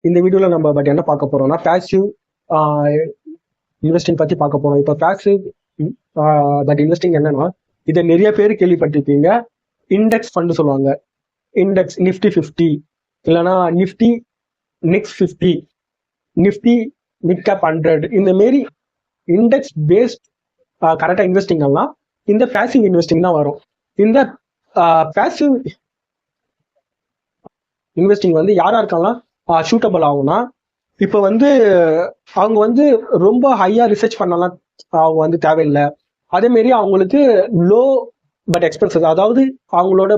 இந்த வீடியோல நம்ம என்ன பார்க்க போறோம்னா பேசிவ் இன்வெஸ்டிங் பத்தி பார்க்க போறோம். இப்போ பேசிவ் இன்வெஸ்டிங் என்னன்னா, இதை நிறைய பேர் கேள்விப்பட்டிருக்கீங்க. இண்டெக்ஸ் ஃபண்ட் சொல்லுவாங்க. இண்டெக்ஸ் நிஃப்டி 50 இல்லைன்னா Nifty next 50, Nifty mid cap 100, இந்த மாரி இண்டெக்ஸ் பேஸ்ட் கரெக்டா இன்வெஸ்டிங் எல்லாம் இந்த பேசிவ் இன்வெஸ்டிங் தான் வரும். இந்த பேசிவ் இன்வெஸ்டிங் யாராருக்கெல்லாம் சூட்டபிள் ஆகும்னா, இப்போ அவங்க ரொம்ப ஹையா ரிசர்ச் பண்ணலாம் அவங்க தேவையில்லை. அதே மாதிரி அவங்களுக்கு லோ பட் எக்ஸ்பென்சஸ், அதாவது அவங்களோட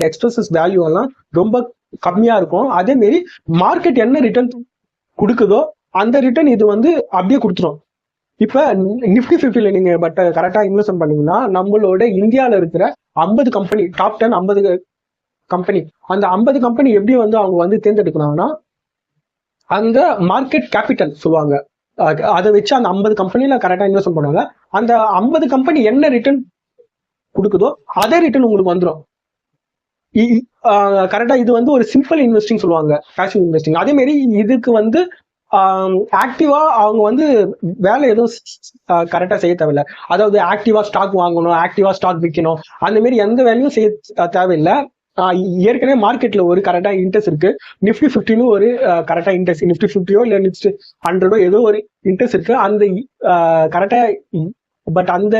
எக்ஸ்பென்சஸ் வேல்யூ எல்லாம் ரொம்ப கம்மியா இருக்கும். அதே மாதிரி மார்க்கெட் என்ன ரிட்டர்ன் கொடுக்குதோ அந்த ரிட்டர்ன் இது அப்படியே கொடுத்துரும். இப்ப நிஃப்டி 50ல நீங்க கரெக்டா இன்வெஸ்ட் பண்ணீங்கன்னா, நம்மளோட இந்தியாவில இருக்கிற 50 கம்பெனி, டாப் 10 50 கம்பெனி, அந்த 50 கம்பெனி எப்படி அவங்க தேர்ந்தெடுக்கணும்னா, அந்த மார்க்கெட் கேபிட்டல் சொல்லுவாங்க, அதை வச்சு அந்த 50 கம்பெனில கரெக்டா இன்வெஸ்ட் பண்ணுவாங்க. அந்த 50 கம்பெனி என்ன ரிட்டர்ன் கொடுக்குதோ அதே ரிட்டர்ன் உங்களுக்கு வந்துடும். கரெக்டா இது ஒரு சிம்பிள் இன்வெஸ்டிங் சொல்லுவாங்க, பேசிவ் இன்வெஸ்டிங். அதே மாதிரி இதுக்கு ஆக்டிவா அவங்க வேலை எதுவும் கரெக்டா செய்ய தேவையில்லை. அதாவது ஆக்டிவா ஸ்டாக் வாங்கணும், ஆக்டிவா ஸ்டாக் விற்கணும், அந்த மாதிரி எந்த வேலையும் செய்ய தேவையில்லை. ஏற்கனவே மார்க்கெட்ல ஒரு கரெக்டா இன்ட்ரெஸ்ட் இருக்கு. நிஃப்டி 50 ஒரு கரெக்டா இன்ட்ரெஸ்ட், நிஃப்டி 50 இல்ல நிஃப்டி 100 ஏதோ ஒரு இன்ட்ரெஸ்ட் இருக்கு. அந்த கரெக்டா அந்த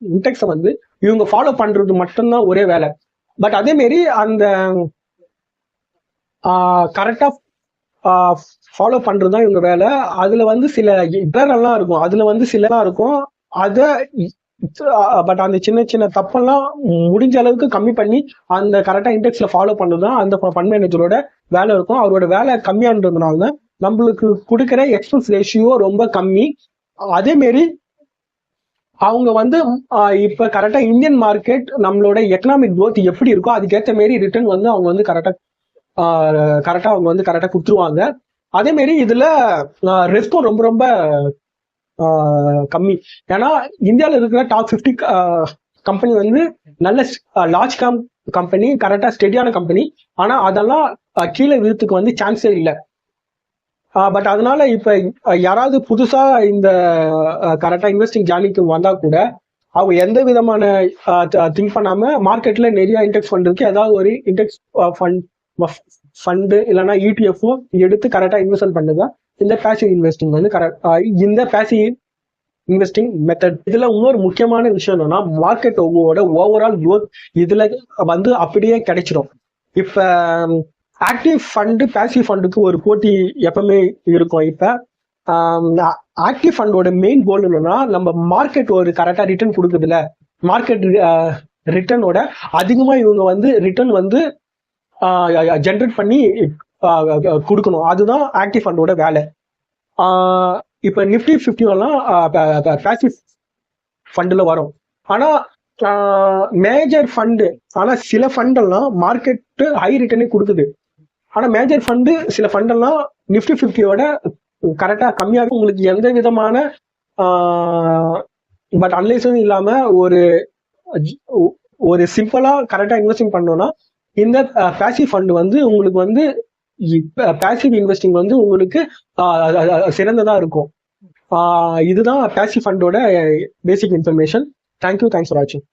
இன்டெக்ஸை இவங்க ஃபாலோ பண்றது மட்டும்தான் ஒரே வேலை. பட் அதே மாதிரி அந்த கரெக்டா ஃபாலோ பண்றதுதான் இவங்க வேலை. அதுல சில எல்லாம் இருக்கும், அதுல சிலலாம் இருக்கும். அதை அந்த சின்ன சின்ன தப்பெல்லாம் முடிஞ்ச அளவுக்கு கம்மி பண்ணி அந்த கரெக்டா இண்டெக்ஸ்ல ஃபாலோ பண்ணதுதான் அந்த ஃபண்ட் மேனேஜரோட வேலை இருக்கும். அவரோட வேலை கம்மியானதுனால நம்மளுக்கு கொடுக்குற எக்ஸ்பென்ஸ் ரேஷியோ ரொம்ப கம்மி. அதே மாதிரி அவங்க இப்ப கரெக்டா இந்தியன் மார்க்கெட் நம்மளோட எக்கனாமிக் க்ரோத் எப்படி இருக்கோ அதுக்கேற்ற மாரி ரிட்டர்ன் அவங்க கரெக்டா அவங்க கரெக்டா கொடுத்துருவாங்க. அதே மாதிரி இதுல ரிஸ்க்கும் ரொம்ப ரொம்ப கம்மி. ஏன்னா இந்தியாவில் இருக்கிற டாப் 50 கம்பெனி நல்ல லார்ஜ் கம்பெனி, கரெக்டா ஸ்டெடியான கம்பெனி. ஆனா அதெல்லாம் கீழே விழுத்துக்கு சான்ஸே இல்லை. பட் அதனால இப்ப யாராவது புதுசா இந்த கரெக்டா இன்வெஸ்டிங் ஜார்னிக்கு வந்தா கூட அவங்க எந்த விதமான திங்க் பண்ணாம மார்க்கெட்ல நிறைய இண்டெக்ஸ் ஃபண்ட் இருக்கு, ஏதாவது ஒரு இண்டெக்ஸ் ஃபண்டு இல்லைன்னா ETF எடுத்து கரெக்டா இன்வெஸ்ட் பண்ணுதான் இந்த பேசிவ் இன்வெஸ்டிங் இந்த பேசிவ் இன்வெஸ்டிங் மெத்தட். இதுல இன்னொரு முக்கியமான விஷயம் என்னன்னா, மார்க்கெட் ஓவரால் க்ரோத் இதுல அப்படியே கிடைச்சிடும். இப்ப ஆக்டிவ் ஃபண்டு பேசிவ் ஃபண்டுக்கு ஒரு போட்டி எப்பவுமே இருக்கும். இப்ப ஆக்டிவ் ஃபண்டோட மெயின் கோல் என்னன்னா, நம்ம மார்க்கெட் ஒரு கரெக்டா ரிட்டர்ன் கொடுக்குதுல, மார்க்கெட் ரிட்டர்னோட அதிகமா இவங்க ரிட்டர்ன் ஜென்ரேட் பண்ணி கொடுக்கணும். அதுதான் ஆக்டிவ் ஃபண்டோட வேலை. இப்ப நிஃப்டி 50 எல்லாம் பேசிவ் ஃபண்டுல வரும். ஆனா மேஜர் ஃபண்டு, ஆனா சில ஃபண்ட் எல்லாம் மார்க்கெட் ஹை ரிட்டர்னே கொடுக்குது. ஆனா மேஜர் ஃபண்டு சில ஃபண்ட் எல்லாம் நிஃப்டி 50யோட கரெக்டா கம்மியாக உங்களுக்கு எந்த விதமான அனலைஸும் இல்லாம ஒரு சிம்பிளா கரெக்டா இன்வெஸ்டிங் பண்ணோம்னா இந்த பேசிவ் ஃபண்ட் உங்களுக்கு பேசிவ் இன்வெஸ்டிங் உங்களுக்கு சிறந்ததா இருக்கும். இதுதான் பேசிவ் ஃபண்டோட basic information. Thank you, thanks for வாட்சிங்.